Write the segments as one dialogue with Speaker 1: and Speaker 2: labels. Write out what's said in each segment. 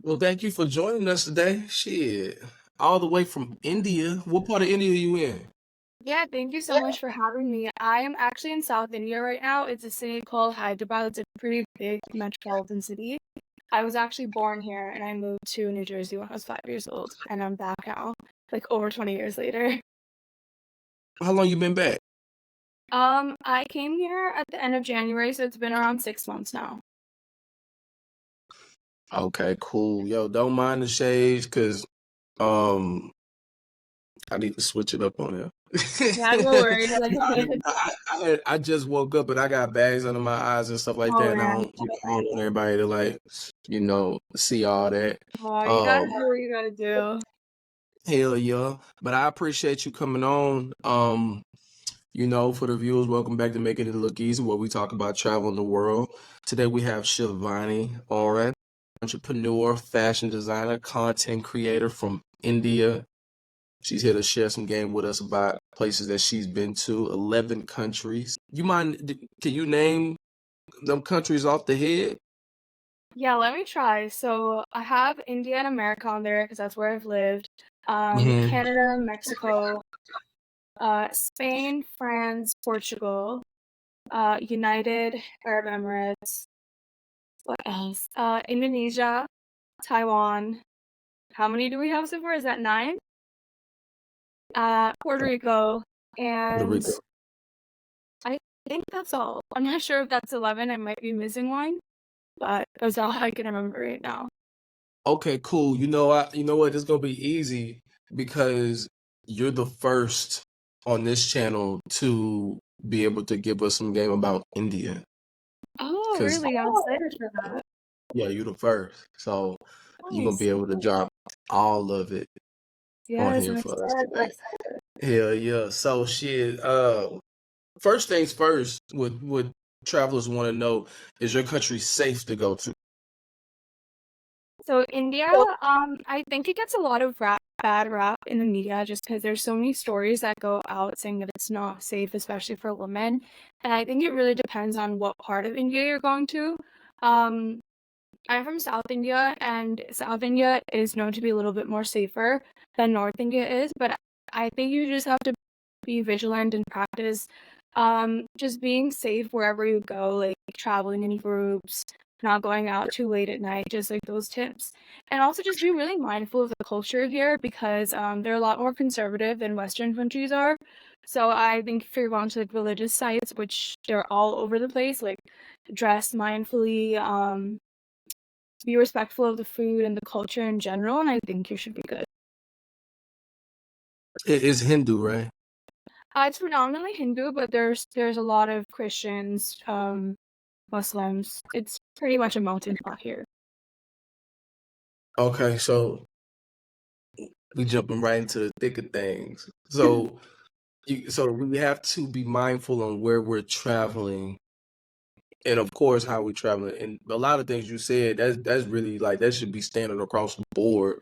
Speaker 1: Well, thank you for joining us today. Shit, all the way from India. What part of India are you in?
Speaker 2: Yeah, thank you so much for having me. I am actually in South India right now. It's a city called Hyderabad. It's a pretty big metropolitan city. I was actually born here and I moved to New Jersey when I was 5 years old, and I'm back now, like over 20 years later.
Speaker 1: How long you been back?
Speaker 2: I came here at the end of January, so it's been around 6 months now.
Speaker 1: Okay, cool. Yo, don't mind the shades, cause um, I need to switch it up on here.
Speaker 2: Yeah, no worries. Like,
Speaker 1: I just woke up and I got bags under my eyes and stuff like
Speaker 2: oh
Speaker 1: that, and
Speaker 2: man,
Speaker 1: I don't want everybody to like, see all that.
Speaker 2: oh, you gotta
Speaker 1: Um,
Speaker 2: do what you gotta do.
Speaker 1: Hell yeah. But I appreciate you coming on. For the viewers, welcome back to Making It Look Easy, where we talk about traveling the world. Today we have Shivani on, entrepreneur, fashion designer, content creator from India. She's here to share some game with us about places that she's been to, 11 countries. Can you name them countries off the head?
Speaker 2: Yeah, let me try. So I have India and America on there because that's where I've lived.
Speaker 1: Hmm.
Speaker 2: Canada, Mexico, Spain, France, Portugal, United Arab Emirates. What else? Indonesia, Taiwan. How many do we have so far? Is that nine? Puerto Rico,
Speaker 1: Puerto
Speaker 2: and
Speaker 1: Rico.
Speaker 2: I think that's all. I'm not sure if that's 11. I might be missing one, but that's all I can remember right now.
Speaker 1: Okay, cool. You know what? It's gonna be easy because you're the first on this channel to be able to give us some game about India.
Speaker 2: Oh,
Speaker 1: Because
Speaker 2: really? I'm excited for that.
Speaker 1: yeah, you're the first, so you're gonna
Speaker 2: Nice.
Speaker 1: be able to drop all of it on
Speaker 2: Yes,
Speaker 1: here
Speaker 2: I'm
Speaker 1: for us
Speaker 2: excited.
Speaker 1: today. Hell yeah. So shit. First things first. What travelers want to know is your country safe to go to?
Speaker 2: So India, I think it gets a lot of bad rap in the media just because there's so many stories that go out saying that it's not safe, especially for women. And I think it really depends on what part of India you're going to. Um, I'm from South India, and South India is known to be a little bit more safer than North India is, but I think you just have to be vigilant and practice just being safe wherever you go, like traveling in groups, not going out too late at night, just like those tips. And also just be really mindful of the culture here because they're a lot more conservative than Western countries are. So I think if you're going to like religious sites, which they're all over the place, like dress mindfully, be respectful of the food and the culture in general, and I think you should be good.
Speaker 1: It is Hindu, right?
Speaker 2: It's predominantly Hindu, but there's a lot of Christians, Muslims. It's pretty much a melting pot here.
Speaker 1: Okay, so we jumping right into the thick of things. So we have to be mindful on where we're traveling, and of course how we're traveling. And a lot of things you said, that's really like that should be standard across the board.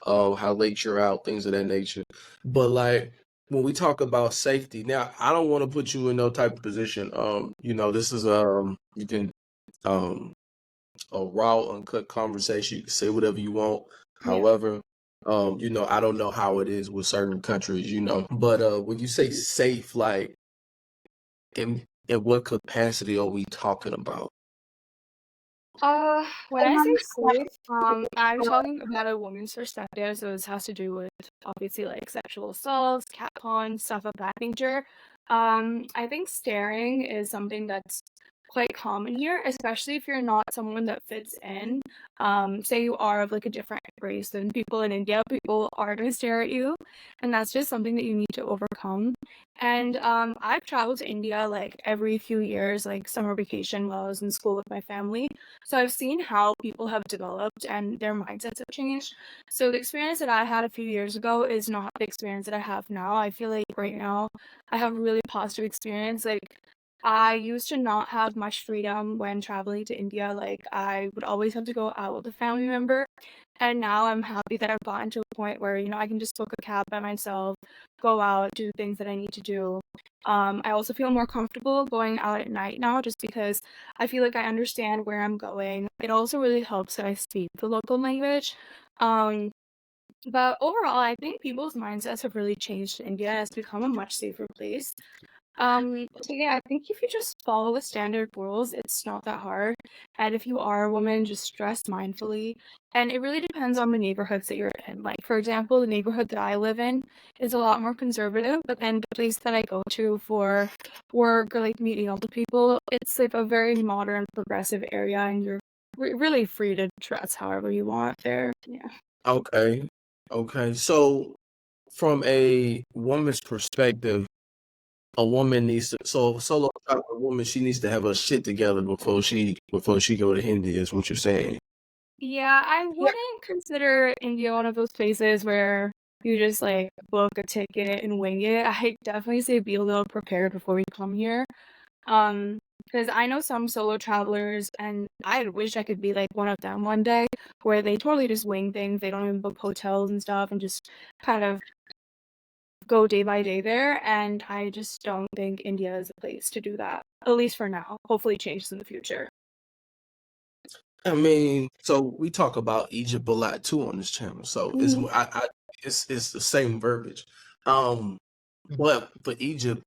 Speaker 1: How late you're out, things of that nature. But like when we talk about safety, now I don't want to put you in no type of position. This is you can um a raw, uncut conversation. You can say whatever you want.
Speaker 2: Yeah.
Speaker 1: However, I don't know how it is with certain countries, But when you say safe, like in what capacity are we talking about?
Speaker 2: When I say safe, I'm talking about a woman's perspective, so this has to do with obviously like sexual assaults, catcalling, stuff of that nature. I think staring is something that's quite common here, especially if you're not someone that fits in. Say you are of like a different race than people in India, people are gonna stare at you, and that's just something that you need to overcome. And I've traveled to India like every few years, like summer vacation while I was in school with my family. So I've seen how people have developed and their mindsets have changed. So the experience that I had a few years ago is not the experience that I have now. I feel like right now I have a really positive experience. Like I used to not have much freedom when traveling to India, like, I would always have to go out with a family member, and now I'm happy that I've gotten to a point where, I can just book a cab by myself, go out, do things that I need to do. I also feel more comfortable going out at night now just because I feel like I understand where I'm going. It also really helps that I speak the local language. Um, but overall, I think people's mindsets have really changed. India has become a much safer place. So yeah, I think if you just follow the standard rules, it's not that hard. And if you are a woman, just dress mindfully. And it really depends on the neighborhoods that you're in. Like, for example, the neighborhood that I live in is a lot more conservative, but then the place that I go to for work or like meeting other people, it's like a very modern, progressive area, and you're really free to dress however you want there. Yeah.
Speaker 1: Okay. Okay. So from a woman's perspective, a woman needs to solo traveling woman, she needs to have her shit together before she go to India, is what you're saying.
Speaker 2: Yeah, I wouldn't consider India one of those places where you just like book a ticket and wing it. I definitely say be a little prepared before you come here. Because I know some solo travelers, and I wish I could be like one of them one day, where they totally just wing things. They don't even book hotels and stuff and just kind of go day by day there. And I just don't think India is a place to do that, at least for now. Hopefully, it changes in the future.
Speaker 1: I mean, so we talk about Egypt a lot too on this channel. So
Speaker 2: Mhm.
Speaker 1: it's the same verbiage. Um, but for Egypt,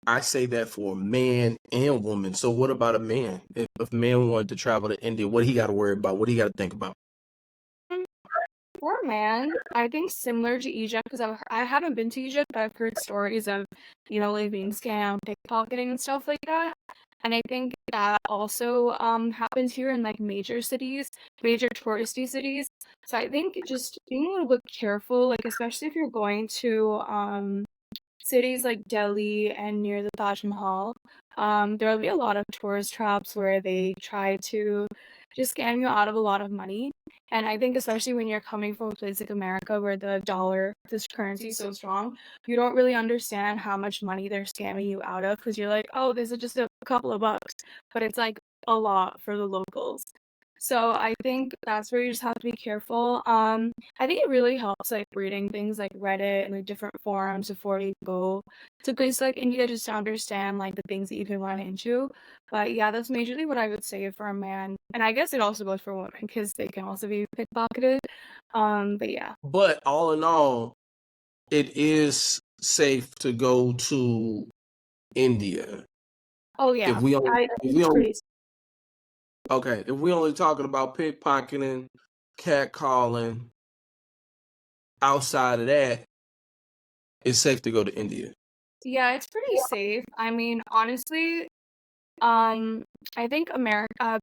Speaker 1: I say that for man and woman. So what about a man? If a man wanted to travel to India, what he got to worry about? What he got to think about?
Speaker 2: Poor man. I think similar to Egypt because I haven't been to Egypt, but I've heard stories of, like being scammed, pickpocketing and stuff like that. And I think that also happens here in like major cities, major touristy cities. So I think just being a little bit careful, like especially if you're going to cities like Delhi and near the Taj Mahal, there'll be a lot of tourist traps where they try to just scam you out of a lot of money. And I think especially when you're coming from a place like America where the dollar, this currency is so strong, you don't really understand how much money they're scamming you out of because you're like, oh, this is just a couple of bucks. But it's like a lot for the locals. So I think that's where you just have to be careful. I think it really helps like reading things like Reddit and like different forums before you go to places like India just to understand like the things that you can run into. But yeah, that's majorly what I would say for a man. And I guess it also goes for women because they can also be pickpocketed. But yeah.
Speaker 1: But all in all, it is safe to go to India.
Speaker 2: Oh
Speaker 1: If
Speaker 2: yeah.
Speaker 1: we only,
Speaker 2: I
Speaker 1: if
Speaker 2: think
Speaker 1: we
Speaker 2: it's
Speaker 1: only,
Speaker 2: pretty.
Speaker 1: okay, if we only talking about pickpocketing, catcalling, outside of that, it's safe to go to India.
Speaker 2: Yeah, it's pretty safe. I mean, honestly, Um, I think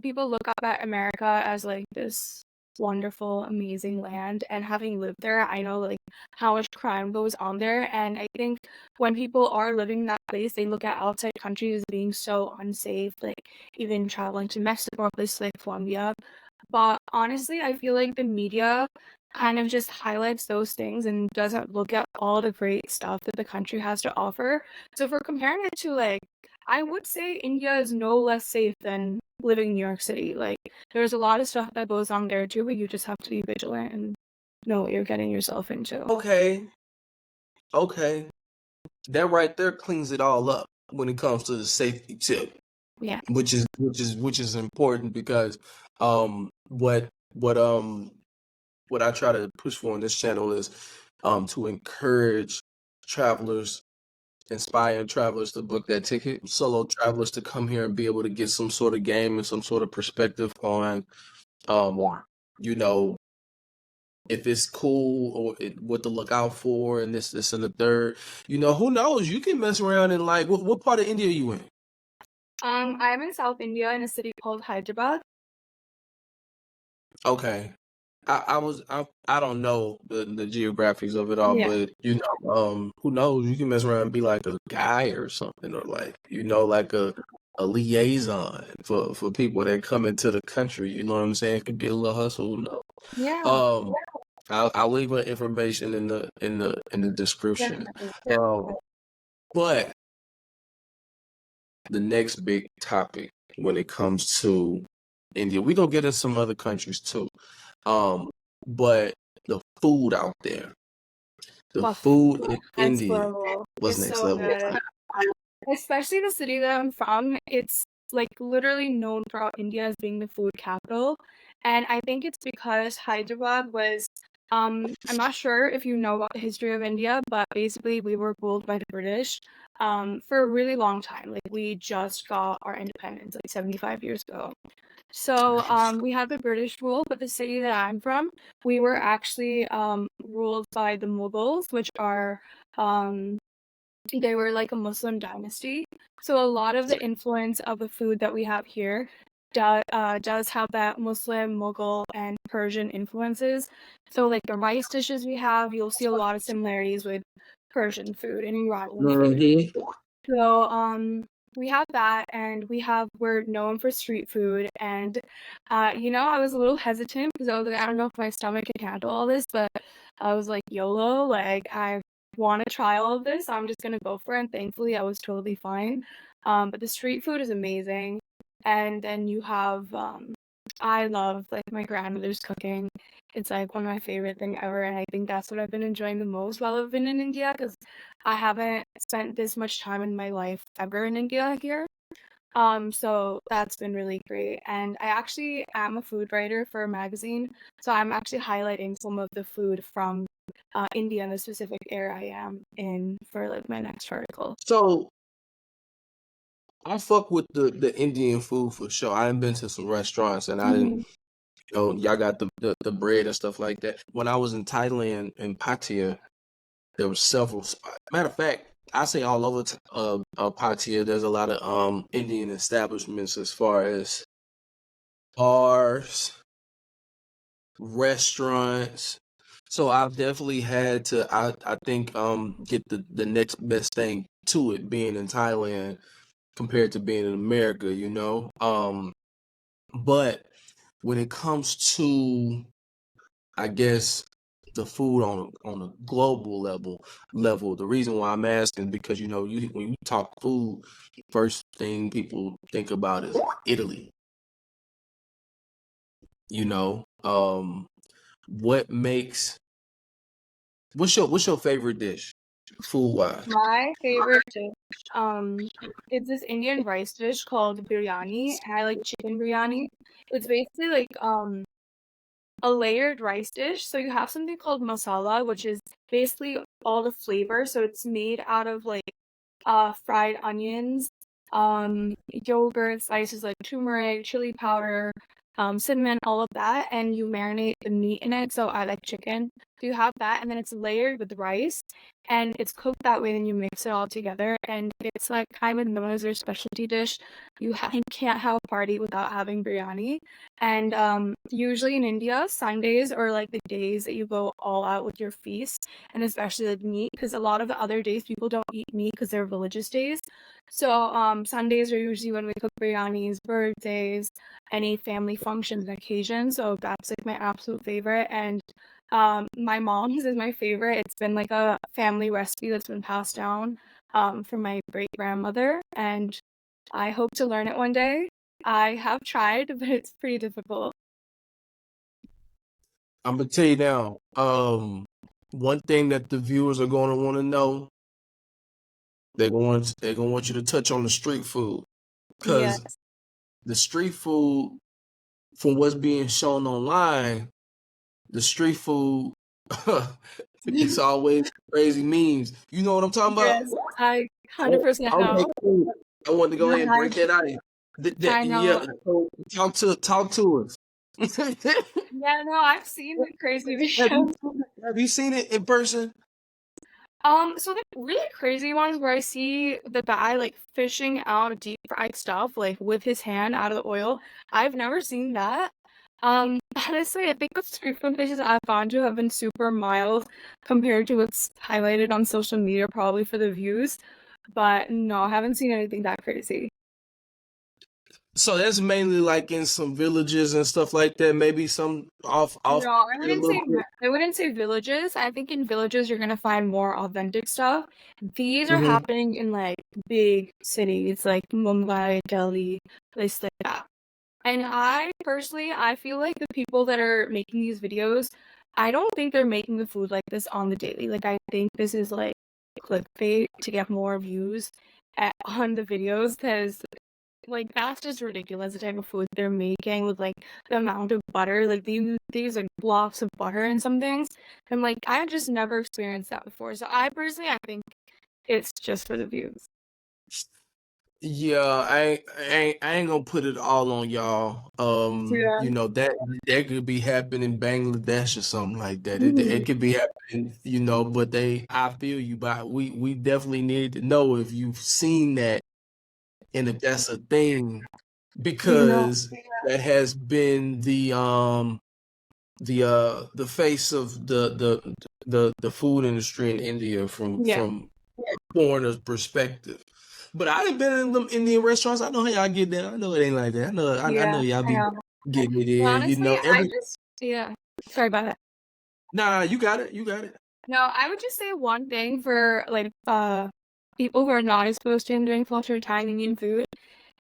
Speaker 2: people look up at America as like this wonderful, amazing land. And having lived there, I know like how much crime goes on there. And I think when people are living in that place, they look at outside countries as being so unsafe, like even traveling to Mexico or places like Colombia. But honestly, I feel like the media kind of just highlights those things and doesn't look at all the great stuff that the country has to offer. So if we're comparing it to like I would say India is no less safe than living in New York City. Like, there's a lot of stuff that goes on there too, but you just have to be vigilant and know what you're getting yourself into.
Speaker 1: Okay, okay, that right there cleans it all up when it comes to the safety tip,
Speaker 2: Yeah.
Speaker 1: which is important because what what um what I try to push for on this channel is to encourage travelers, inspire travelers to book that ticket, solo travelers to come here and be able to get some sort of game and some sort of perspective on um you know if it's cool or what to look out for and this and the third. Who knows? You can mess around in like what part of India are you in?
Speaker 2: I'm in South India in a city called Hyderabad.
Speaker 1: Okay. I don't know the geographics of it all,
Speaker 2: Yeah.
Speaker 1: but who knows? You can mess around and be like a guy or something, or like like a liaison for people that come into the country. You know what I'm saying? It could be a little hustle. Who knows?
Speaker 2: Yeah,
Speaker 1: Um, I'll leave her information in the description.
Speaker 2: definitely.
Speaker 1: Um, but the next big topic when it comes to India. We gonna get in some other countries too. But the food out there, the
Speaker 2: Buff,
Speaker 1: food in
Speaker 2: next
Speaker 1: India
Speaker 2: level.
Speaker 1: was
Speaker 2: It's
Speaker 1: next
Speaker 2: so
Speaker 1: level.
Speaker 2: good. Especially the city that I'm from, it's like literally known throughout India as being the food capital. And I think it's because Hyderabad was, I'm not sure if you know about the history of India, but basically we were ruled by the British, for a really long time. Like we just got our independence like 75 years ago. So, we had the British rule, but the city that I'm from, we were actually, ruled by the Mughals, which are, um, they were like a Muslim dynasty. So a lot of the influence of the food that we have here does have that Muslim, Mughal, and Persian influences. So like the rice dishes we have, you'll see a lot of similarities with Persian food and Iranian food. So, we have that, and we're known for street food. And, I was a little hesitant because I was like, I don't know if my stomach can handle all this, but I was like, YOLO, like, I want to try all of this. So I'm just gonna go for it. And thankfully, I was totally fine. But the street food is amazing. And then you have, I love like my grandmother's cooking. It's like one of my favorite thing ever, and I think that's what I've been enjoying the most while I've been in India because I haven't spent this much time in my life ever in India here. So that's been really great. And I actually am a food writer for a magazine, so I'm actually highlighting some of the food from India and the specific area I am in for like my next article.
Speaker 1: So I fuck with the Indian food for sure. I done been to some restaurants and I didn't,
Speaker 2: Mhm.
Speaker 1: y'all got the bread and stuff like that. When I was in Thailand in Pattaya, there were several spots. Matter of fact, I say all over Pattaya, there's a lot of Indian establishments as far as bars, restaurants. So I've definitely had to I think get the next best thing to it being in Thailand compared to being in America, you know. But when it comes to I guess the food on a global level, the reason why I'm asking is because you when you talk food, first thing people think about is Italy, you know. What makes what's your favorite dish, food wise?
Speaker 2: My favorite dish, is this Indian rice dish called biryani, and I like chicken biryani. It's basically like a layered rice dish. So you have something called masala, which is basically all the flavor. So it's made out of like fried onions, yogurt, spices like turmeric, chili powder, cinnamon, all of that, and you marinate the meat in it. So I like chicken. So you have that, and then it's layered with rice, and it's cooked that way. Then you mix it all together, and it's like kind of known as their specialty dish. You can't have a party without having biryani. And usually in India, Sundays are like the days that you go all out with your feast, and especially like meat, because a lot of the other days people don't eat meat because they're religious days. So Sundays are usually when we cook biryanis, birthdays, any family functions and occasions. So that's like my absolute favorite. And my mom's is my favorite. It's been like a family recipe that's been passed down from my great grandmother, and I hope to learn it one day. I have tried, but it's pretty difficult.
Speaker 1: I'm gonna tell you now. One thing that the viewers are gonna want to know, they're gonna want you to touch on the street food because
Speaker 2: Yes.
Speaker 1: the street food, from what's being shown online, the street food, it's always crazy memes. You know what I'm talking about?
Speaker 2: Yes, I
Speaker 1: Oh,
Speaker 2: 100%
Speaker 1: okay,
Speaker 2: know.
Speaker 1: cool. I wanted to go ahead and
Speaker 2: I
Speaker 1: break that out.
Speaker 2: I know.
Speaker 1: Yeah, so talk to us.
Speaker 2: Yeah, no, I've seen the crazy
Speaker 1: Have you
Speaker 2: videos.
Speaker 1: seen it? Have you seen it in person?
Speaker 2: So the really crazy ones where I see the guy like fishing out deep fried stuff like with his hand out of the oil, I've never seen that. Honestly, I think the street food dishes I've gone to have been super mild compared to what's highlighted on social media, probably for the views. But no, I haven't seen anything that crazy.
Speaker 1: So that's mainly like in some villages and stuff like that. Maybe some off
Speaker 2: No, I
Speaker 1: a
Speaker 2: wouldn't
Speaker 1: little
Speaker 2: say
Speaker 1: bit.
Speaker 2: I wouldn't say villages. I think in villages you're gonna find more authentic stuff. These are
Speaker 1: Hmm.
Speaker 2: happening in like big cities like Mumbai, Delhi, places like that. And I personally, I feel like the people that are making these videos, I don't think they're making the food like this on the daily. Like I think this is like clickbait to get more views on the videos because like that's just ridiculous the type of food they're making with like the amount of butter. Like these like blocks of butter and some things. I'm like, I just never experienced that before. So I personally I think it's just for the views.
Speaker 1: Yeah, I ain't gonna put it all on y'all.
Speaker 2: Yeah.
Speaker 1: You know that could be happening in Bangladesh or something like that. It
Speaker 2: Mhm.
Speaker 1: could be happening, you know. But I feel you, but we definitely need to know if you've seen that and if that's a thing,
Speaker 2: You know,
Speaker 1: because that has been the face of the food industry in India
Speaker 2: yeah,
Speaker 1: from a foreigner's perspective. But I've been in them Indian restaurants. I know how y'all get there. I know it ain't like that. I know
Speaker 2: yeah,
Speaker 1: y'all
Speaker 2: I
Speaker 1: be
Speaker 2: know.
Speaker 1: getting it
Speaker 2: But
Speaker 1: in. You
Speaker 2: honestly,
Speaker 1: know
Speaker 2: I
Speaker 1: every
Speaker 2: just yeah. Sorry about that.
Speaker 1: nah. You got it. You got it.
Speaker 2: No, I would just say one thing for like people who are not exposed to Indian culture, Thai Indian food,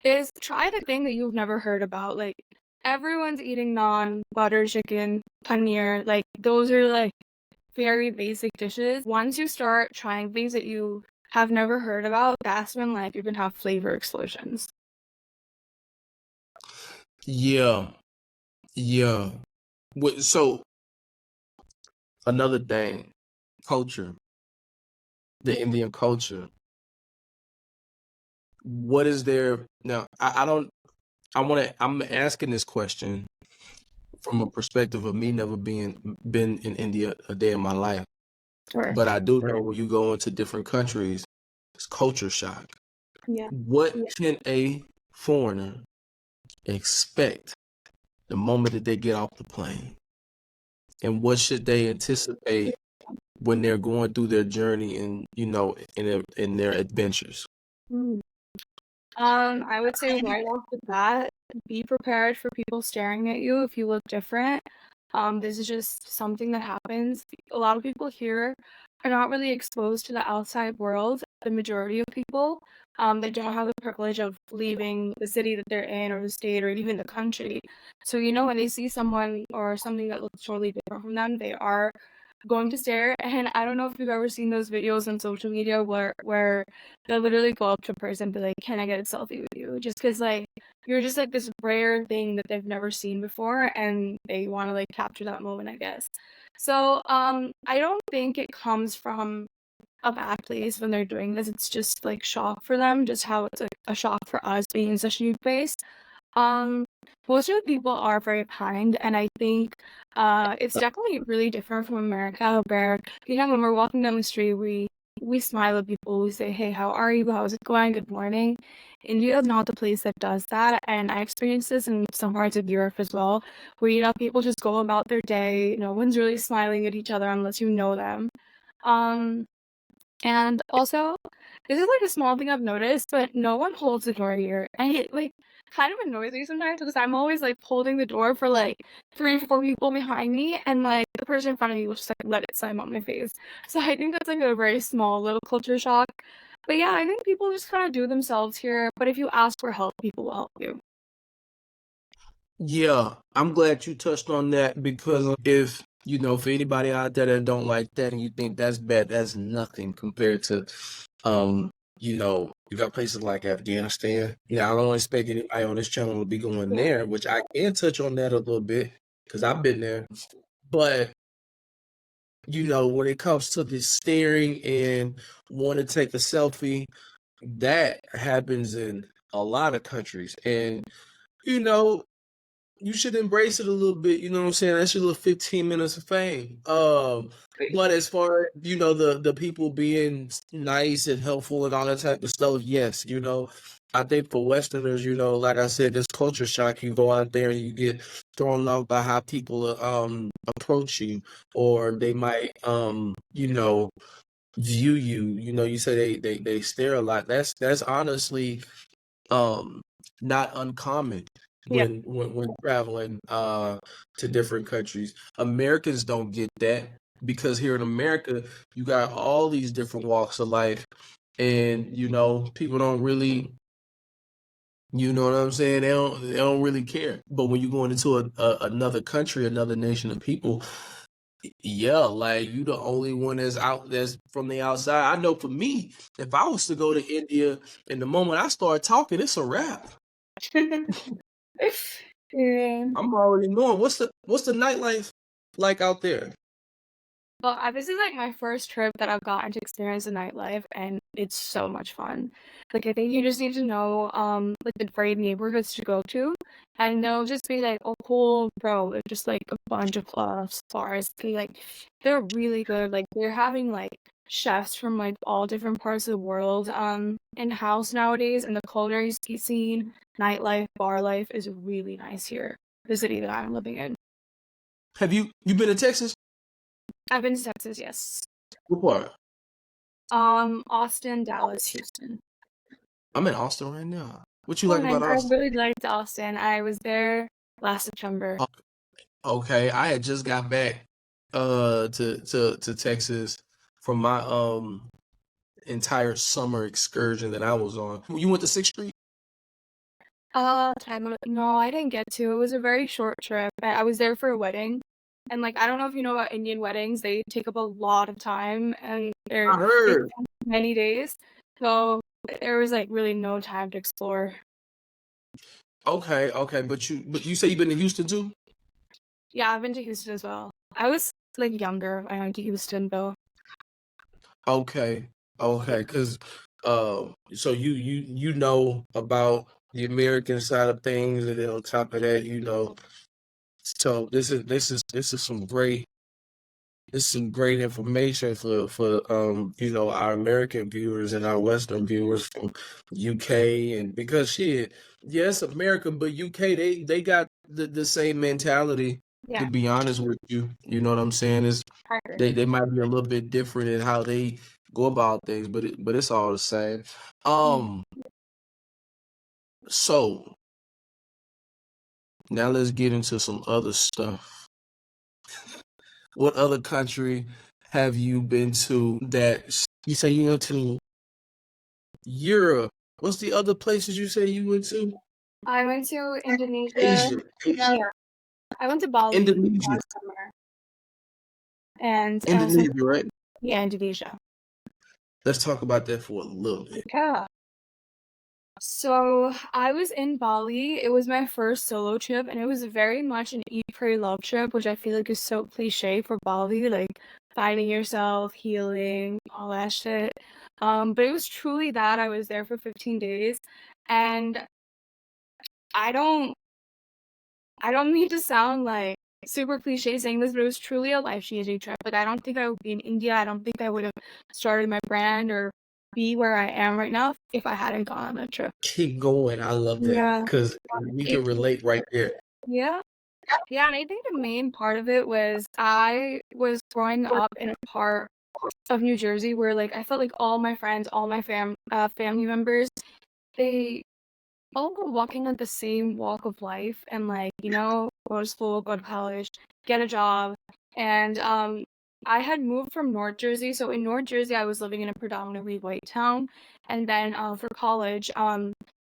Speaker 2: is try the thing that you've never heard about. Like everyone's eating naan, butter chicken, paneer. Like those are like very basic dishes. Once you start trying things that you have never heard about, that's when like you can have flavor explosions.
Speaker 1: Yeah, yeah. So another thing, culture, the Indian culture. What is there now? I don't. I want to. I'm asking this question from a perspective of me never being been in India a day in my life.
Speaker 2: Sure.
Speaker 1: But I do know when you go into different countries, it's culture shock.
Speaker 2: Yeah.
Speaker 1: What can a foreigner expect the moment that they get off the plane? And what should they anticipate when they're going through their journey and, you know, in their adventures?
Speaker 2: Mm. I would say right off the bat, be prepared for people staring at you if you look different. This is just something that happens. A lot of people here are not really exposed to the outside world. The majority of people, they don't have the privilege of leaving the city that they're in or the state or even the country. So, you know, when they see someone or something that looks totally different from them, they are going to stare. And I don't know if you've ever seen those videos on social media where they'll literally go up to a person and be like, "Can I get a selfie with you?" Just because like you're just like this rare thing that they've never seen before, and they want to like capture that moment, I guess. So I don't think it comes from a bad place when they're doing this. It's just like shock for them, just how it's like a shock for us being in such a new place. Um, most of the people are very kind, and I think it's definitely really different from America, where you know when we're walking down the street, we smile at people, we say, "Hey, how are you? How's it going? Good morning." India is not the place that does that, and I experienced this in some parts of Europe as well, where you know people just go about their day. No one's really smiling at each other unless you know them. Um, and also, this is like a small thing I've noticed, but no one holds the door here. And it like kind of annoys me sometimes because I'm always like holding the door for like 3 or 4 people behind me, and like the person in front of me will just like let it slam on my face. So I think that's like a very small little culture shock. But yeah, I think people just kind of do themselves here. But if you ask for help, people will help you.
Speaker 1: Yeah, I'm glad you touched on that because if, you know, for anybody out there that don't like that and you think that's bad, that's nothing compared to, um, you know, you got places like Afghanistan. You know, I don't expect anybody on this channel to be going
Speaker 2: Yeah.
Speaker 1: there, which I can touch on that a little bit because I've been there. But, you know, when it comes to this staring and want to take a selfie, that happens in a lot of countries. And, you know, you should embrace it a little bit, you know what I'm saying? That's your little 15 minutes of fame. But as far as, you know, the people being nice and helpful and all that type of stuff, yes, you know, I think for Westerners, you know, like I said, this culture shock, you go out there and you get thrown off by how people approach you, or they might you know, view you. You know, you say they stare a lot. That's honestly um not uncommon
Speaker 2: Yeah.
Speaker 1: when traveling to different countries. Americans don't get that because here in America you got all these different walks of life, and people don't really, you know what I'm saying? They don't really care. But when you going into another country, another nation of people, yeah, like you the only one that's from the outside. I know for me, if I was to go to India and the moment I start talking, it's a wrap.
Speaker 2: Yeah.
Speaker 1: I'm already knowing what's the nightlife like out there.
Speaker 2: Well, this is like my first trip that I've gotten to experience the nightlife, and it's so much fun. Like, I think you just need to know, like the right neighborhoods to go to, and they'll just be like, "Oh, cool, bro." It's just like a bunch of clubs, bars. They're really good. Like, they're having like chefs from like all different parts of the world, in house nowadays, and the culinary scene, nightlife, bar life is really nice here. The city that I'm living in.
Speaker 1: Have you been to Texas?
Speaker 2: I've been to Texas, yes.
Speaker 1: What part?
Speaker 2: Austin, Dallas, Houston.
Speaker 1: I'm in Austin right now. What you
Speaker 2: Oh,
Speaker 1: like
Speaker 2: nice.
Speaker 1: about
Speaker 2: I
Speaker 1: Austin?
Speaker 2: really liked Austin. I was there last September.
Speaker 1: Oh, okay, I had just got back to Texas from my entire summer excursion that I was on. You went to Sixth Street?
Speaker 2: No, I didn't get to. It was a very short trip. I was there for a wedding. And like, I don't know if you know about Indian weddings. They take up a lot of time and
Speaker 1: I
Speaker 2: they
Speaker 1: heard.
Speaker 2: take many days. So there was like really no time to explore.
Speaker 1: Okay, okay, but you say you've been to Houston too?
Speaker 2: Yeah, I've been to Houston as well. I was like younger. I went to Houston though.
Speaker 1: Okay, okay, because so you know about the American side of things, and then on top of that, so this is some great information for our American viewers and our Western viewers from UK, and because shit, yes, America, but UK they got the same mentality. To
Speaker 2: Yeah,
Speaker 1: be honest with you, you know what I'm saying? Is
Speaker 2: I agree.
Speaker 1: they might be a little bit different in how they go about things, but it's all the same.
Speaker 2: Mm.
Speaker 1: Um, so now let's get into some other stuff. What other country have you been to that you say you went to Europe? What's the other places you say you went to?
Speaker 2: I went to Indonesia.
Speaker 1: Asia.
Speaker 2: Yeah, I went to Bali
Speaker 1: Indonesia.
Speaker 2: last summer, and some
Speaker 1: Indonesia, right?
Speaker 2: yeah, Indonesia.
Speaker 1: Let's talk about that for a little bit.
Speaker 2: Yeah. So I was in Bali. It was my first solo trip, and it was very much an eat, pray, love trip, which I feel like is so cliche for Bali, like finding yourself, healing, all that shit. But it was truly that. I was there for 15 days, and I don't I don't mean to sound like super cliche saying this, but it was truly a life-changing trip. Like, I don't think I would be in India. I don't think I would have started my brand or be where I am right now if I hadn't gone on that trip.
Speaker 1: Keep going. I love that
Speaker 2: Yeah.
Speaker 1: because we
Speaker 2: It,
Speaker 1: can relate right there.
Speaker 2: yeah. Yeah, and I think the main part of it was I was growing up in a part of New Jersey where like I felt like all my friends, all my family members, they all were walking on the same walk of life and like, go to school, go to college, get a job. And I had moved from North Jersey. So in North Jersey, I was living in a predominantly white town. And then for college,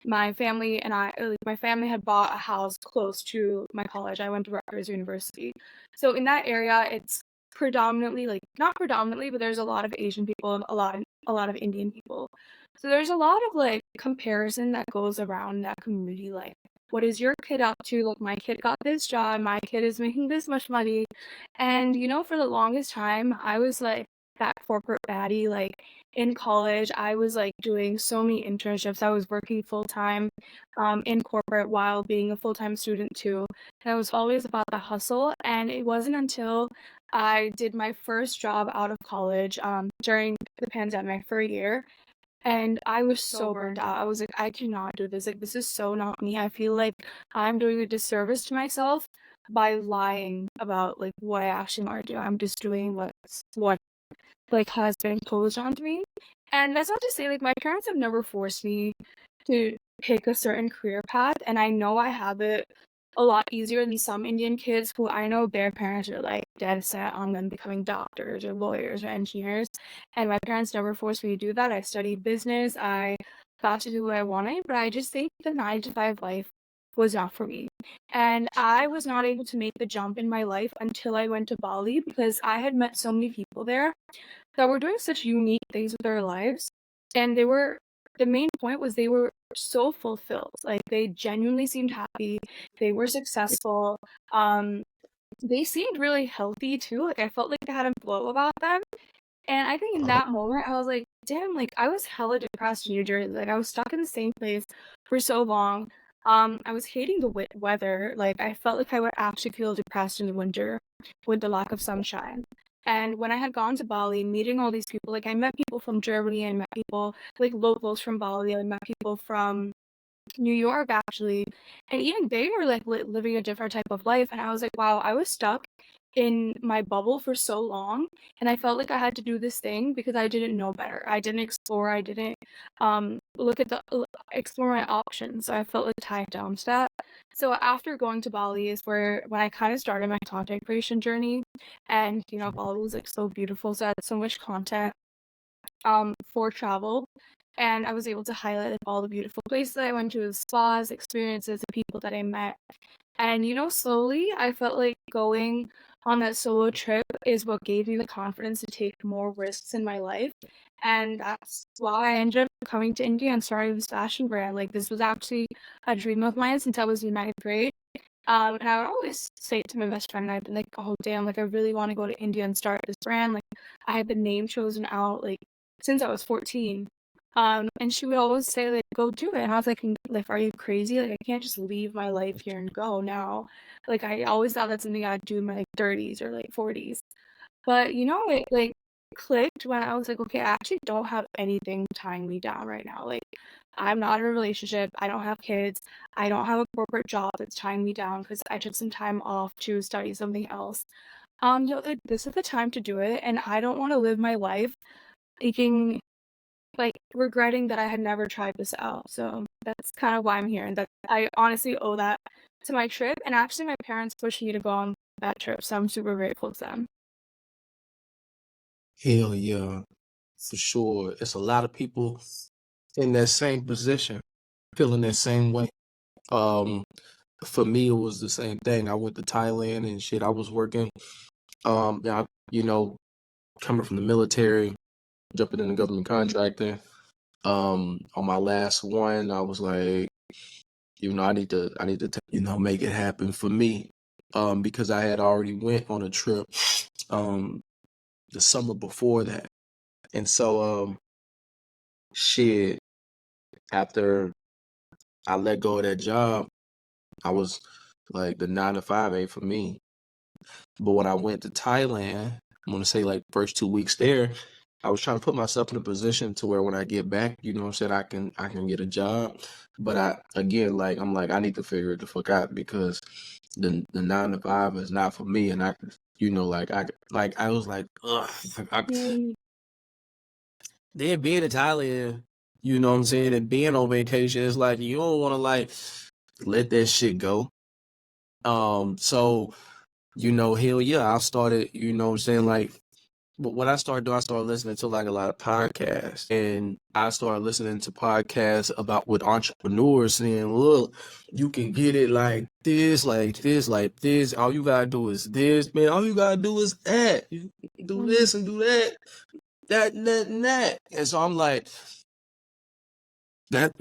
Speaker 2: my family had bought a house close to my college. I went to Rutgers University. So in that area, it's predominantly like not predominantly, but there's a lot of Asian people and a lot of Indian people. So there's a lot of like comparison that goes around that community. Like, what is your kid up to? Like, my kid got this job, my kid is making this much money. And for the longest time, I was like that corporate baddie. Like in college, I was like doing so many internships. I was working full time in corporate while being a full time student too. And I was always about the hustle. And it wasn't until I did my first job out of college during the pandemic for a year, and I was so burned out. I was like, I cannot do this. Like, this is so not me. I feel like I'm doing a disservice to myself by lying about like what I actually want to do. I'm just doing what like has been imposed onto me. And that's not to say like my parents have never forced me to pick a certain career path, and I know I have it a lot easier than some Indian kids who I know their parents are like dead set on them becoming doctors or lawyers or engineers. And my parents never forced me to do that. I studied business, I got to do what I wanted, but I just think the 9 to 5 life was not for me. And I was not able to make the jump in my life until I went to Bali because I had met so many people there that were doing such unique things with their lives. And the main point was they were so fulfilled. Like they genuinely seemed happy. They were successful. Um, they seemed really healthy too. Like I felt like they had a glow about them. And I think in that moment, I was like, damn, like I was hella depressed in New Jersey. Like I was stuck in the same place for so long. I was hating the weather. Like I felt like I would actually feel depressed in the winter with the lack of sunshine. And when I had gone to Bali, meeting all these people, like I met people from Germany, I met people like locals from Bali, I met people from New York actually, and even they were like living a different type of life, and I was like, wow, I was stuck in my bubble for so long, and I felt like I had to do this thing because I didn't know better. I didn't explore. I didn't look at the explore my options. So I felt like tied down to that. So after going to Bali is where when I kind of started my content creation journey, and Bali was like so beautiful, so I had so much content for travel. And I was able to highlight like all the beautiful places I went to, the spas, experiences, the people that I met. And slowly I felt like going on that solo trip is what gave me the confidence to take more risks in my life. And that's why I ended up coming to India and starting this fashion brand. Like this was actually a dream of mine since I was in ninth grade. And I would always say it to my best friend, and I'd be like, oh damn, like I really want to go to India and start this brand. Like I had the name chosen out like since I was 14. And she would always say, like, go do it. And I was like, are you crazy? Like I can't just leave my life here and go now. Like I always thought that's something I'd do in my like 30s or like 40s. But it like clicked when I was like, okay, I actually don't have anything tying me down right now. Like I'm not in a relationship. I don't have kids. I don't have a corporate job that's tying me down because I took some time off to study something else. Like, this is the time to do it, and I don't want to live my life thinking like regretting that I had never tried this out. So that's kind of why I'm here, and that I honestly owe that to my trip. And actually, my parents pushed me to go on that trip, so I'm super grateful to them.
Speaker 1: Hell yeah, for sure. It's a lot of people in that same position, feeling that same way. Um, for me, it was the same thing. I went to Thailand and shit. I was working. Yeah, coming from the military, jumping in the government contracting. On my last one, I was like, I need to make it happen for me. Because I had already went on a trip, um, the summer before that, and so, shit. After I let go of that job, I was like, the 9 to 5 ain't for me. But when I went to Thailand, I'm gonna say like first 2 weeks there, I was trying to put myself in a position to where when I get back, what I'm saying, I can get a job. But I again like I'm like I need to figure it the fuck out because the 9 to 5 is not for me, and I was like ugh.
Speaker 2: Mm,
Speaker 1: Then being in Thailand, you know what I'm saying, and being on vacation, it's like you don't want to like let that shit go. So hell yeah, I started, what I'm saying, like, but what I started doing, I started listening to like a lot of podcasts, and I started listening to podcasts about with entrepreneurs saying, look, you can get it like this, like this, like this. All you gotta do is this, man. All you gotta do is that. You do
Speaker 2: mm,
Speaker 1: this and do that, that, and that, and that. And so I'm like, that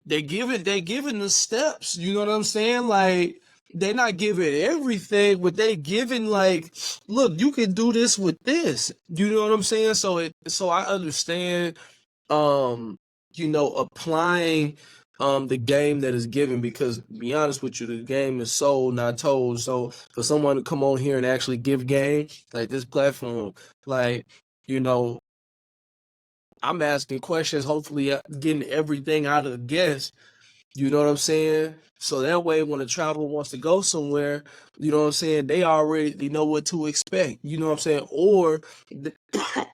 Speaker 1: they giving the steps, you know what I'm saying? Like they're not giving everything, but they giving like, look, you can do this with this. You know what I'm saying? So I understand applying the game that is given because to be honest with you, the game is sold, not told. So for someone to come on here and actually give game, like this platform, like, you know, I'm asking questions, hopefully getting everything out of the guest. You know what I'm saying? So that way, when a traveler wants to go somewhere, you know what I'm saying, they know what to expect. You know what I'm saying? Or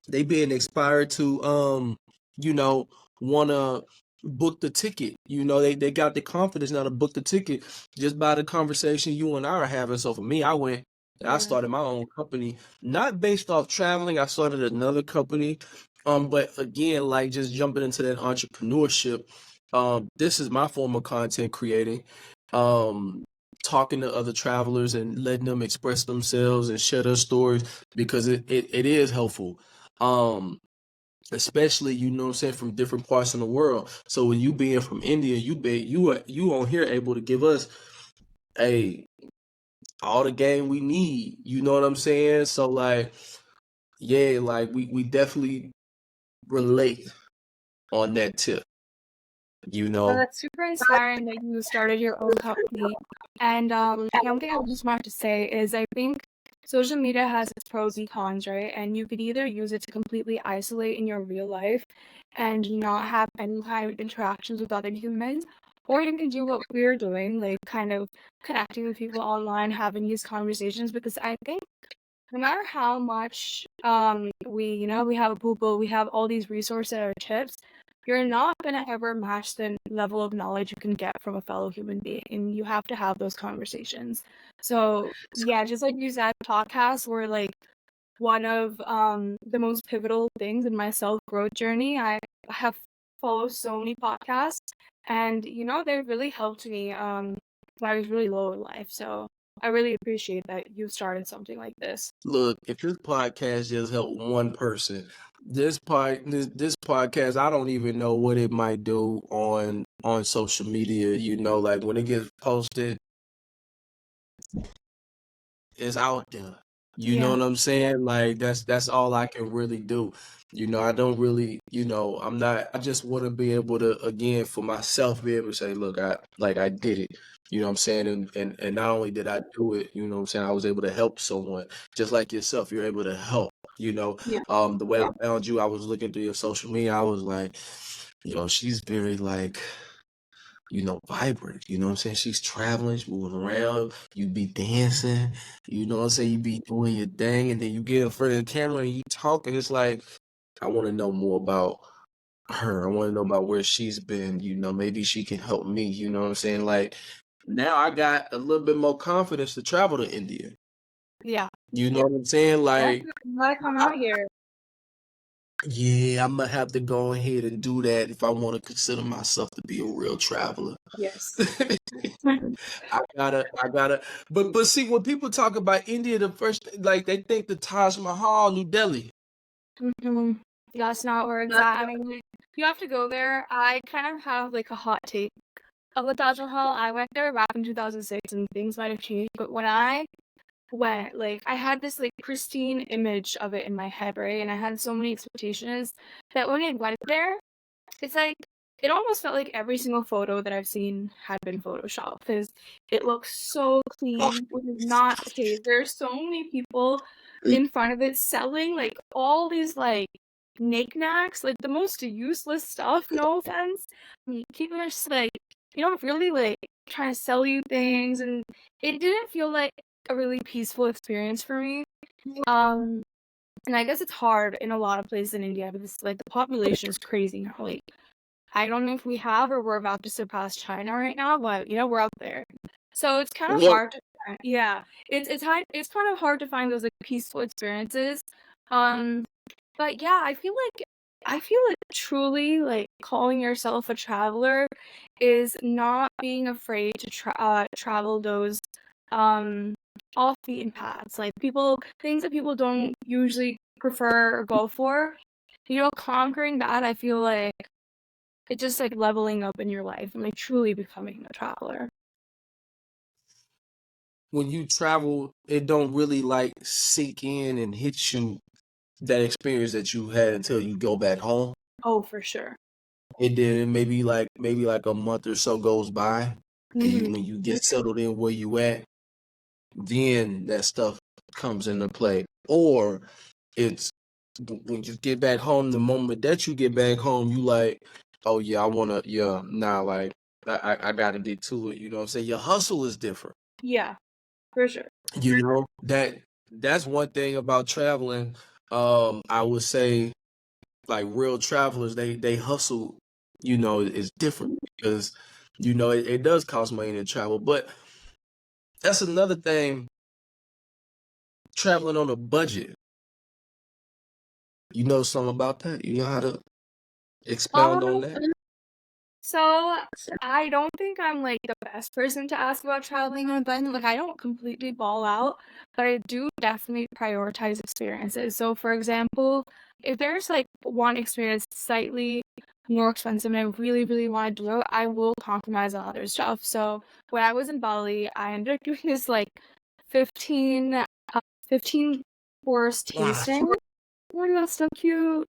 Speaker 1: they being inspired to, you know, wanna book the ticket. They got the confidence now to book the ticket just by the conversation you and I are having. So for me, I went and I
Speaker 2: Yeah.
Speaker 1: started my own company, not based off traveling. I started another company. But again, like just jumping into that entrepreneurship, this is my form of content creating. Um, talking to other travelers and letting them express themselves and share their stories because it is helpful. Um, especially what I'm saying, from different parts of the world. So when you being from India, you on here able to give us a all the game we need. You know what I'm saying? So like, yeah, like we definitely relate on that tip. You
Speaker 2: Well,
Speaker 1: know,
Speaker 2: that's super inspiring that you started your own company. And one thing I just wanted to say is I think social media has its pros and cons, right? And you could either use it to completely isolate in your real life and not have any kind of interactions with other humans, or you can do what we're doing, like kind of connecting with people online, having these conversations, because I think no matter how much we have a Google, we have all these resources at our tips, you're not gonna ever match the level of knowledge you can get from a fellow human being. And you have to have those conversations. So yeah, just like you said, podcasts were like one of the most pivotal things in my self-growth journey. I have followed so many podcasts and they've really helped me when I was really low in life. So I really appreciate that you started something like this.
Speaker 1: look, if this podcast just helped one person, this podcast, I don't even know what it might do on social media. Like when it gets posted, it's out there. You know
Speaker 2: Yeah.
Speaker 1: what I'm saying? Like that's all I can really do. I don't really, I'm not, I just want to be able to, again, for myself, be able to say, look, I did it. You know what I'm saying? And not only did I do it, you know what I'm saying, I was able to help someone just like yourself. You're able to help,
Speaker 2: Yeah.
Speaker 1: the way I found you, I was looking through your social media. I was like, she's very like, vibrant. You know what I'm saying? She's traveling, she's moving around, you be dancing, you know what I'm saying? You be doing your thing, and then you get in front of the camera and you talk, and it's like, I want to know more about her. I want to know about where she's been. Maybe she can help me. You know what I'm saying? Like, now I got a little bit more confidence to travel to India.
Speaker 2: Yeah.
Speaker 1: You know what I'm saying?
Speaker 2: Yeah.
Speaker 1: Like,
Speaker 2: You gotta come
Speaker 1: I,
Speaker 2: out here.
Speaker 1: yeah, I'm gonna have to go ahead and do that if I want to consider myself to be a real traveler.
Speaker 2: Yes.
Speaker 1: I gotta. But see, when people talk about India, the first like they think the Taj Mahal, New Delhi.
Speaker 2: Mhm. That's not where it's at. I mean, you have to go there. I kind of have like a hot take of the Taj Mahal. I went there back in 2006 and things might have changed, but when I went, like, I had this like pristine image of it in my head, right? And I had so many expectations that when I went there, it's like it almost felt like every single photo that I've seen had been photoshopped because it looks so clean, which is not the case. There's so many people in front of it selling like all these like knickknacks, like the most useless stuff, no offense. People are just like, really like trying to sell you things, and it didn't feel like a really peaceful experience for me. Um, and I guess it's hard in a lot of places in India because like the population is crazy now. Like I don't know if we have or we're about to surpass China right now, but we're up there. So it's kind of
Speaker 1: What
Speaker 2: hard to yeah. It's kind of hard to find those like peaceful experiences. Um but yeah, I feel like truly like calling yourself a traveler is not being afraid to travel those um off beaten paths. Like things that people don't usually prefer or go for. Conquering that, I feel like it's just like leveling up in your life and like truly becoming a traveler.
Speaker 1: when you travel, it don't really like sink in and hit you that experience that you had until you go back home.
Speaker 2: Oh, for sure.
Speaker 1: And then maybe like a month or so goes by, and
Speaker 2: Hmm.
Speaker 1: when you get settled in where you at, then that stuff comes into play. Or it's when you get back home, the moment that you get back home, you like, oh yeah, I wanna, yeah, nah, like I gotta get to it. You know what I'm saying? Your hustle is different.
Speaker 2: Yeah, for sure.
Speaker 1: That's one thing about traveling. I would say like real travelers, they hustle is different because, it does cost money to travel. But that's another thing, traveling on a budget. You know something about that? You know how to expound on
Speaker 2: Um,
Speaker 1: that?
Speaker 2: so I don't think I'm like the best person to ask about traveling on a budget. Like I don't completely ball out, but I do definitely prioritize experiences. So for example, if there's like one experience slightly more expensive and I really, really want to do it, I will compromise on other stuff. So when I was in Bali, I ended up doing this like 15 15 course
Speaker 1: Wow.
Speaker 2: tasting. Oh my God, that's so cute.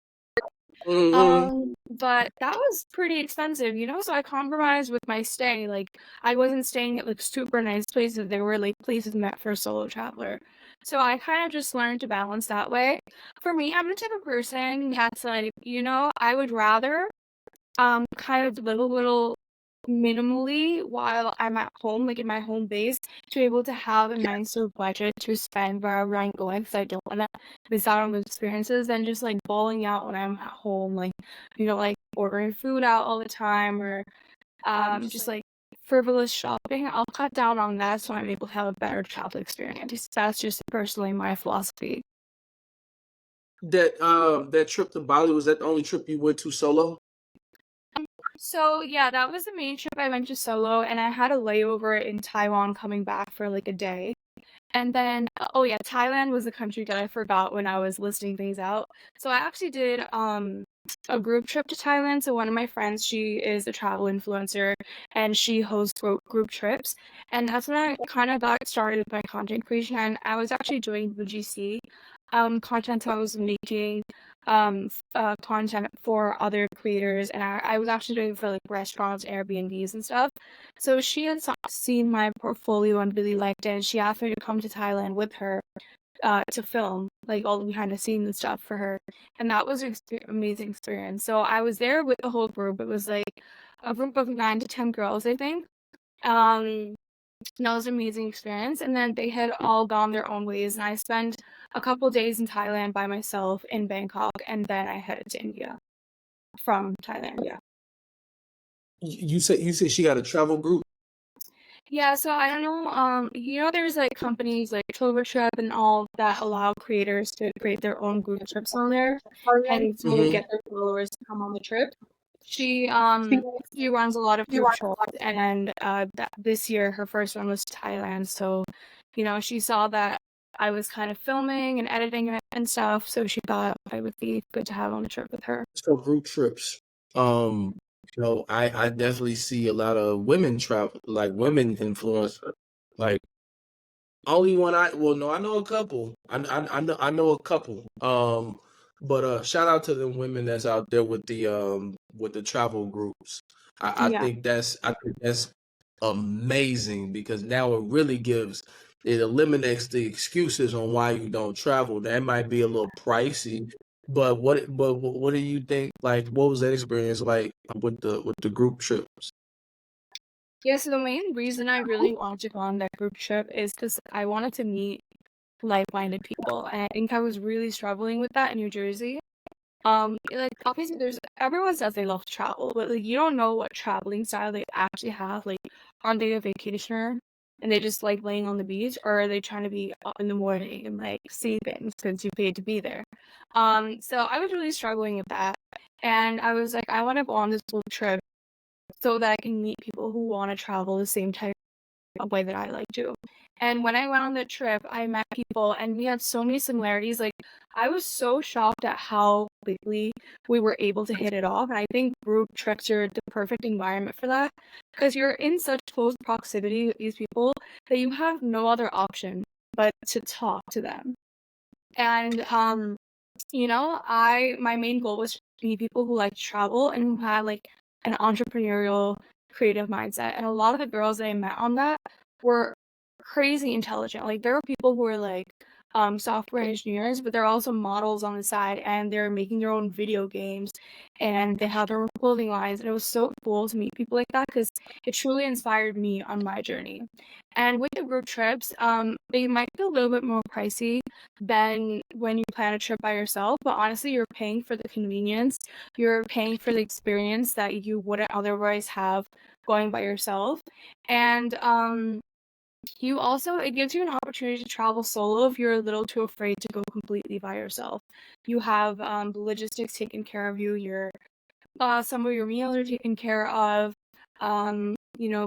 Speaker 1: Hmm.
Speaker 2: But that was pretty expensive, so I compromised with my stay. Like, I wasn't staying at like super nice places. They were like places meant for a solo traveler. So I kind of just learned to balance that way. For me, I'm the type of person that's like, I would rather kind of live a little minimally while I'm at home, like in my home base, to be able to have a nicer budget to spend wherever I'm going, because I don't want to miss out on those experiences, than just like balling out when I'm at home, like, like ordering food out all the time, or just like frivolous shopping. I'll cut down on that so I'm able to have a better travel experience. That's just personally my philosophy.
Speaker 1: That trip to Bali, was that the only trip you went to solo?
Speaker 2: So yeah, that was the main trip I went to solo, and I had a layover in Taiwan coming back for like a day. And then, oh yeah, Thailand was the country that I forgot when I was listing things out. So I actually did a group trip to Thailand. So one of my friends, she is a travel influencer and she hosts group trips. And that's when I kind of got started with my content creation. And I was actually doing UGC content. So I was making content for other creators, and I was actually doing it for like restaurants, Airbnbs, and stuff. So she had seen my portfolio and really liked it, and she asked me to come to Thailand with her to film like all the behind the scenes and stuff for her, and that was an amazing experience. So I was there with the whole group. It was like a group of 9 to 10 girls, I think. Um, that was an amazing experience. And then they had all gone their own ways, and I spent a couple days in Thailand by myself in Bangkok, and then I headed to India from Thailand. Yeah.
Speaker 1: You said she got a travel group?
Speaker 2: Yeah, so I don't know, there's like companies like Trip and all that allow creators to create their own group trips on there and to
Speaker 1: Hmm.
Speaker 2: get their followers to come on the trip. She runs a lot of group trips, and this year her first one was Thailand. So, she saw that I was kind of filming and editing it and stuff, so she thought I would be good to have on the trip with her.
Speaker 1: So group trips. Um, I definitely see a lot of women travel, like women influencer. Like, only one well, no, I know a couple. I know a couple. But shout out to the women that's out there with the travel groups.
Speaker 2: Yeah.
Speaker 1: I think that's amazing, because now it eliminates the excuses on why you don't travel. That might be a little pricey, but what do you think? Like, what was that experience like with the group trips?
Speaker 2: Yeah, so the main reason I really wanted to go on that group trip is because I wanted to meet like-minded people, and I think I was really struggling with that in New Jersey. Like obviously, there's everyone says they love to travel, but like you don't know what traveling style they actually have. Like, aren't they a vacationer and they just like laying on the beach, or are they trying to be up in the morning and like see things because you paid to be there? So I was really struggling with that, and I was like, I want to go on this little trip so that I can meet people who want to travel the same type of way that I like to. And when I went on the trip, I met people and we had so many similarities. Like, I was so shocked at how quickly we were able to hit it off. And I think group trips are the perfect environment for that, because you're in such close proximity with these people that you have no other option but to talk to them. And my main goal was to meet people who like to travel and who had like an entrepreneurial creative mindset. And a lot of the girls that I met on that were crazy intelligent. Like, there were people who were like software engineers, but they're also models on the side, and they're making their own video games, and they have their own clothing lines. And it was so cool to meet people like that because it truly inspired me on my journey. And with the group trips, they might be a little bit more pricey than when you plan a trip by yourself, but honestly, you're paying for the convenience, you're paying for the experience that you wouldn't otherwise have going by yourself. And you also it gives you an opportunity to travel solo if you're a little too afraid to go completely by yourself. You have the logistics taken care of you, your some of your meals are taken care of,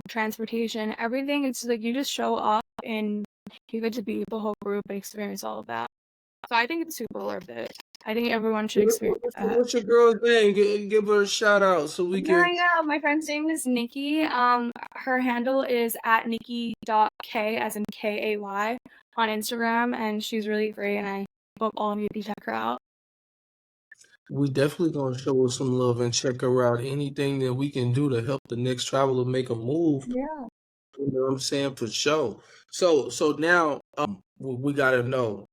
Speaker 2: transportation, everything. It's like you just show up and you get to be with the whole group and experience all of that. So I think it's super worth it. I think everyone should experience that.
Speaker 1: What's your girl's name? Give her a shout out so we
Speaker 2: Yeah,
Speaker 1: can.
Speaker 2: yeah. My friend's name is Nikki. Her handle is at Nikki.K as in KAY on Instagram, and she's really great, and I hope all of you can check her out.
Speaker 1: We definitely gonna show her some love and check her out. Anything that we can do to help the next traveler make a move.
Speaker 2: Yeah.
Speaker 1: You know what I'm saying? For sure. So now we gotta know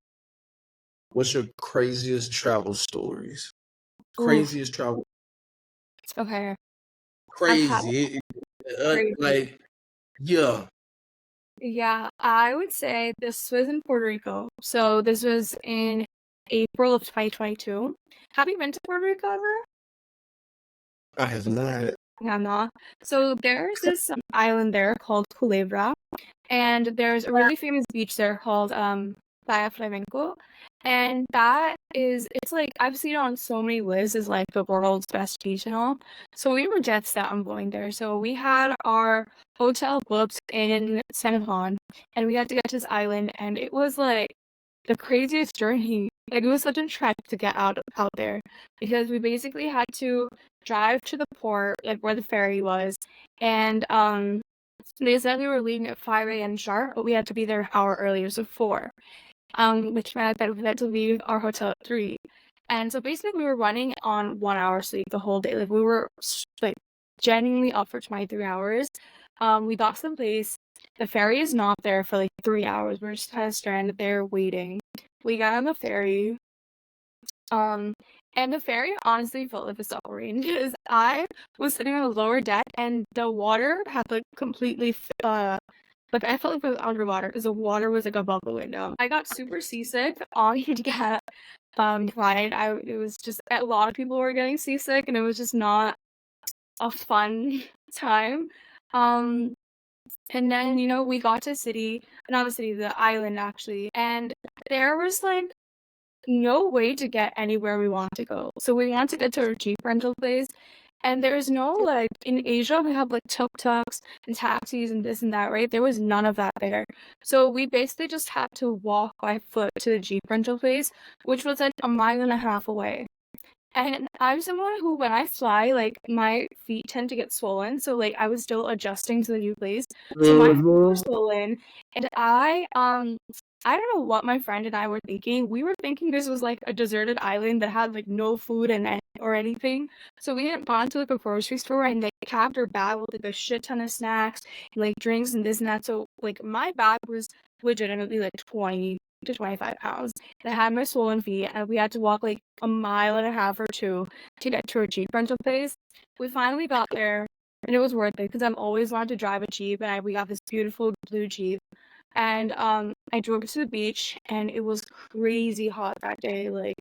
Speaker 1: what's your craziest travel stories?
Speaker 2: Oof.
Speaker 1: Craziest travel.
Speaker 2: Okay. I've had
Speaker 1: Crazy.
Speaker 2: crazy.
Speaker 1: Like yeah.
Speaker 2: Yeah, I would say this was in Puerto Rico. So this was in April of 2022. Have you been to Puerto Rico ever?
Speaker 1: I have not.
Speaker 2: Yeah, not. So there's this island there called Culebra, and there's a really famous beach there called Playa Flamenco, and it's like I've seen it on so many lists as like the world's best beach and all. So we were jet set on going there. So we had our hotel booked in San Juan, and we had to get to this island, and it was like the craziest journey. Like it was such a trek to get out there because we basically had to drive to the port, like where the ferry was, and they said we were leaving at 5 a.m. sharp, but we had to be there an hour earlier, so 4. Which meant that we had to leave our hotel at 3. And so basically we were running on 1 hour sleep the whole day. Like we were like genuinely up for 23 hours. We got to the place. The ferry is not there for like 3 hours. We're just kind of stranded there waiting. We got on the ferry. Um, and the ferry honestly felt like a submarine because I was sitting on the lower deck and the water had like completely like I felt like I was underwater because the water was like above the window. I got super seasick on the flight. It was just a lot of people were getting seasick and it was just not a fun time. Um, and then we got to not the city, the island actually, and there was like no way to get anywhere we want to go. So we want to get to a Jeep rental place, and there's no like in Asia we have like tuk-tuks and taxis and this and that, right? There was none of that there. So we basically just had to walk by foot to the Jeep rental place, which was like a mile and a half away. And I'm someone who, when I fly, like my feet tend to get swollen. So like I was still adjusting to the new place. So my feet were
Speaker 1: Mhm.
Speaker 2: swollen, and I don't know what my friend and I were thinking. We were thinking this was like a deserted island that had like no food or anything. So we had gone to like a grocery store and they capped our bag with like a shit ton of snacks and like drinks and this and that. So like my bag was legitimately like 20 to 25 pounds. And I had my swollen feet and we had to walk like a mile and a half or 2 to get to a Jeep rental place. We finally got there and it was worth it because I've always wanted to drive a Jeep and we got this beautiful blue Jeep. And I drove to the beach and it was crazy hot that day. Like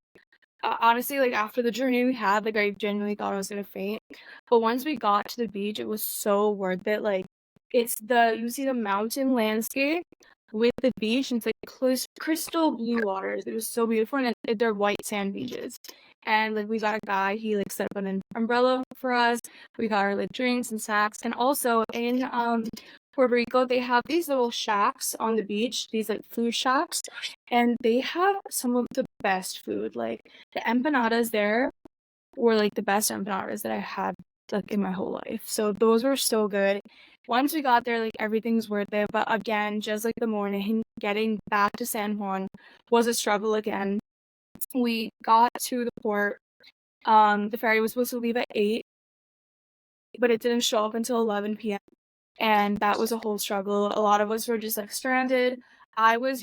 Speaker 2: honestly, like after the journey we had, like I genuinely thought I was gonna faint. But once we got to the beach, it was so worth it. Like you see the mountain landscape with the beach, and it's like crystal blue waters. It was so beautiful, and they're white sand beaches. And like we got a guy, he like set up an umbrella for us. We got our like drinks and snacks, and also in Puerto Rico, they have these little shacks on the beach, these like food shacks, and they have some of the best food. Like the empanadas there were like the best empanadas that I had like in my whole life. So those were so good. Once we got there, like everything's worth it. But again, just like the morning, getting back to San Juan was a struggle again. We got to the port. The ferry was supposed to leave at 8, but it didn't show up until 11 p.m. And that was a whole struggle. A lot of us were just like stranded. I was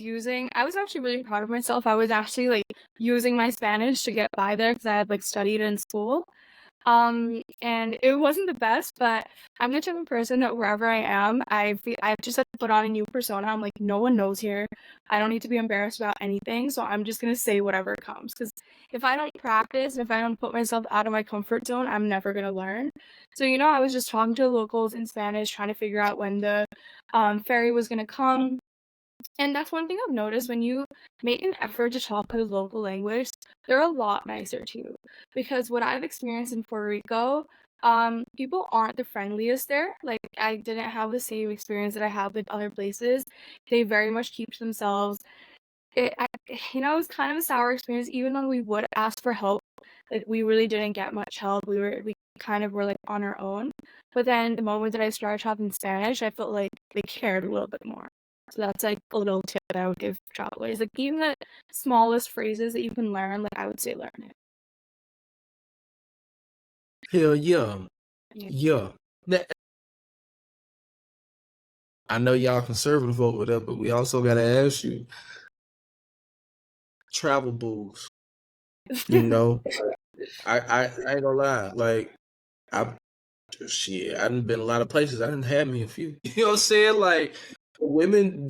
Speaker 2: actually really proud of myself. I was actually like using my Spanish to get by there because I had like studied in school. And it wasn't the best, but I'm the type of person that wherever I am, I've just had to put on a new persona. I'm like, no one knows here. I don't need to be embarrassed about anything, so I'm just gonna say whatever comes. Because if I don't practice, if I don't put myself out of my comfort zone, I'm never gonna learn. So, I was just talking to the locals in Spanish, trying to figure out when the ferry was gonna come. And that's one thing I've noticed when you make an effort to talk the local language, they're a lot nicer to you. Because what I've experienced in Puerto Rico, people aren't the friendliest there. Like I didn't have the same experience that I have with other places. They very much keep to themselves. It was kind of a sour experience, even though we would ask for help. Like we really didn't get much help. We kind of were like on our own. But then the moment that I started talking Spanish, I felt like they cared a little bit more. So that's like a little tip that I would give travelers. Like even the smallest phrases that you can learn, like I would say learn it.
Speaker 1: Hell yeah.
Speaker 2: Yeah.
Speaker 1: Yeah. Now, I know y'all conservative over there, but we also gotta ask you, travel booze. You know, I ain't gonna lie. Like I shit, I done been a lot of places. I didn't have me a few. You know what I'm saying? Like women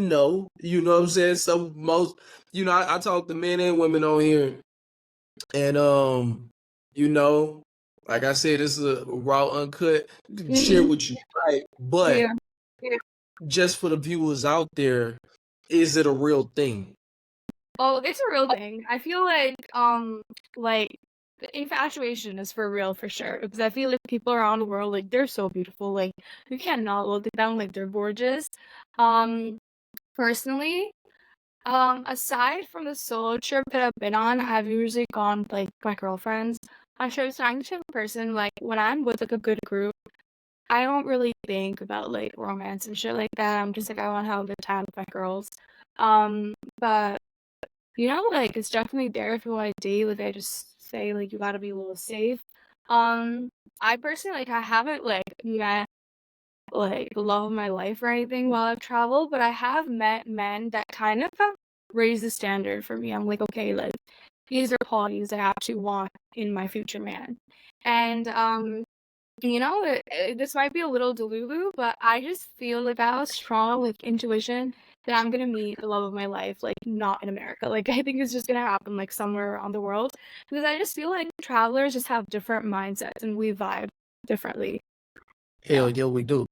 Speaker 1: know. You know what I'm saying? So most, I talk to men and women on here, and you know, like I said, this is a raw, uncut. Share
Speaker 2: Mhm.
Speaker 1: what you like, but
Speaker 2: Yeah.
Speaker 1: just for the viewers out there, is it a real thing?
Speaker 2: Oh, it's a real thing. I feel like the infatuation is for real for sure. Because I feel like people around the world, like they're so beautiful. Like you cannot look at them like they're gorgeous. Um, Personally, aside from the solo trip that I've been on, I've usually gone with like my girlfriends on trips. I'm the type of person like when I'm with like a good group, I don't really think about like romance and shit like that. I'm just like I want to have a good time with my girls. But like it's definitely there if you want to date. Like I just say like you gotta be a little safe. Um, I personally like I haven't like met like the love of my life or anything while I've traveled, but I have met men that kind of have raised the standard for me. I'm like, okay, like these are qualities I actually want in my future man. And this might be a little delulu, but I just feel like I have a strong like intuition that I'm gonna meet the love of my life, like not in America. Like I think it's just gonna happen like somewhere around the world because I just feel like travelers just have different mindsets and we vibe differently.
Speaker 1: Hell yeah, we do.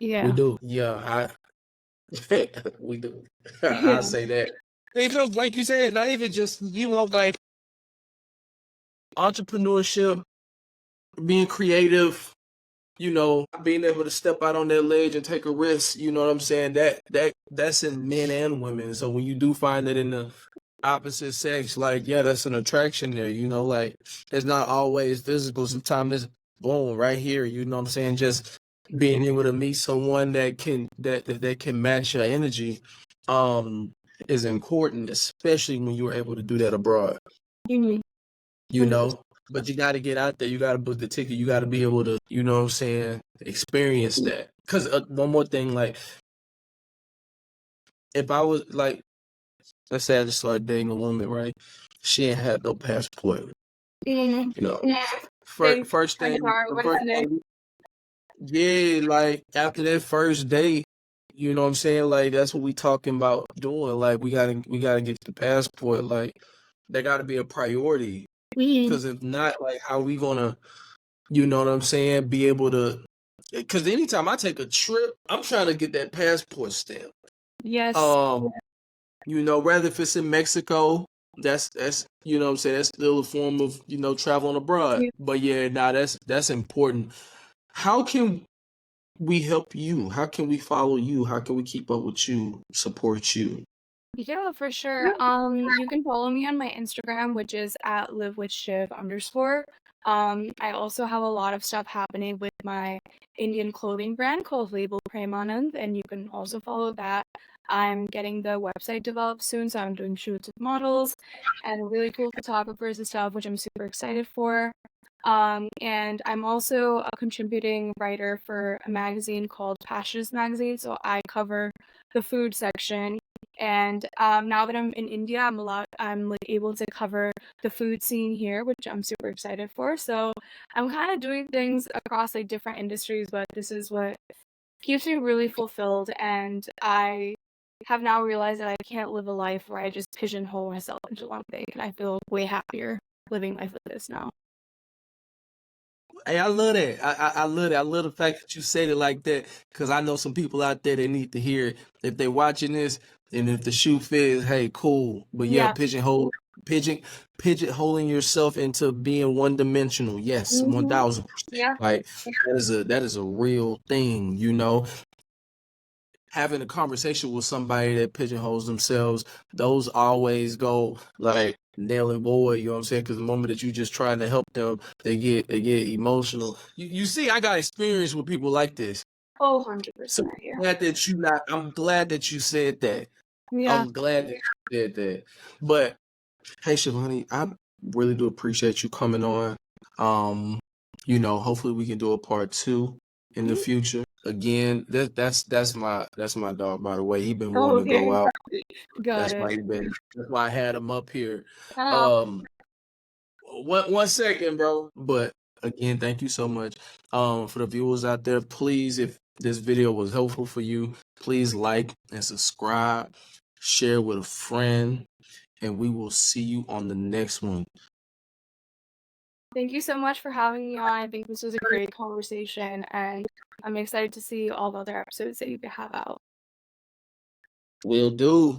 Speaker 1: We
Speaker 2: Yeah.
Speaker 1: do. Yeah, we do. I
Speaker 2: Yeah.
Speaker 1: say that. Even like you said, not even just like entrepreneurship, being creative, being able to step out on that ledge and take a risk, you know what I'm saying? That's in men and women. So when you do find it in the opposite sex, like yeah, that's an attraction there, like it's not always physical. Sometimes it's boom right here, you know what I'm saying? Just being able to meet someone that can match your energy is important, especially when you're able to do that abroad.
Speaker 2: Mhm.
Speaker 1: you
Speaker 2: 100%.
Speaker 1: know. But you got to get out there. You got to book the ticket. You got to be able to, you know what I'm saying, experience that. Because one more thing, like, if I was, like, let's say I just started dating a woman, right? She ain't had no passport,
Speaker 2: Mhm.
Speaker 1: you know.
Speaker 2: Yeah.
Speaker 1: First,
Speaker 2: Same.
Speaker 1: first
Speaker 2: I'm
Speaker 1: thing,
Speaker 2: sorry.
Speaker 1: the
Speaker 2: What's
Speaker 1: first
Speaker 2: the name?
Speaker 1: thing, yeah, like, after that first date, you know what I'm saying? Like, that's what we talking about doing. Like, we gotta get the passport. Like, that got to be a priority.
Speaker 2: Mhm.
Speaker 1: Because if not, like, how we gonna, you know what I'm saying, be able to. Because anytime I take a trip, I'm trying to get that passport stamp.
Speaker 2: Yes.
Speaker 1: Um, Rather if it's in Mexico, that's you know what I'm saying, that's still a form of, traveling abroad.
Speaker 2: Yeah.
Speaker 1: But yeah, nah, that's important. How can we help you? How can we follow you? How can we keep up with you, support you?
Speaker 2: Yeah, for sure. You can follow me on my Instagram, which is at livewithshiv_. I also have a lot of stuff happening with my Indian clothing brand called Label Premanand, and you can also follow that. I'm getting the website developed soon, so I'm doing shoots with models and really cool photographers and stuff, which I'm super excited for. And I'm also a contributing writer for a magazine called Passions Magazine, so I cover the food section. And now that I'm in India, I'm like able to cover the food scene here, which I'm super excited for. So I'm kind of doing things across like different industries, but this is what keeps me really fulfilled. And I have now realized that I can't live a life where I just pigeonhole myself into one thing, and I feel way happier living life like this now.
Speaker 1: Hey, I love that. I love that. I love the fact that you said it like that because I know some people out there that need to hear it. If they're watching this and if the shoe fits, hey, cool. But yeah,
Speaker 2: Yeah.
Speaker 1: pigeon, pigeonholing yourself into being one dimensional. Yes,
Speaker 2: Mhm.
Speaker 1: 1000%.
Speaker 2: Yeah.
Speaker 1: Like that is a real thing, having a conversation with somebody that pigeonholes themselves, those always go like nail and void, you know what I'm saying? Because the moment that you just trying to help them, they get emotional. You see, I got experience with people like this.
Speaker 2: Oh,
Speaker 1: So
Speaker 2: 100%. Yeah.
Speaker 1: I'm glad that you said that.
Speaker 2: Yeah.
Speaker 1: I'm glad that you said that. But hey Shivani, I really do appreciate you coming on. Um, hopefully we can do a part two in the
Speaker 2: Mhm.
Speaker 1: future. Again, that's my dog, by the way. He been
Speaker 2: Oh,
Speaker 1: wanting to go
Speaker 2: okay.
Speaker 1: out.
Speaker 2: Got it.
Speaker 1: That's why I had him up here.
Speaker 2: Oh,
Speaker 1: Um, one second, bro. But again, thank you so much. For the viewers out there, please, if this video was helpful for you, please like and subscribe, share with a friend, and we will see you on the next one.
Speaker 2: thank you so much for having me on. I think this was a great conversation, and I'm excited to see all the other episodes that you have out.
Speaker 1: Will do.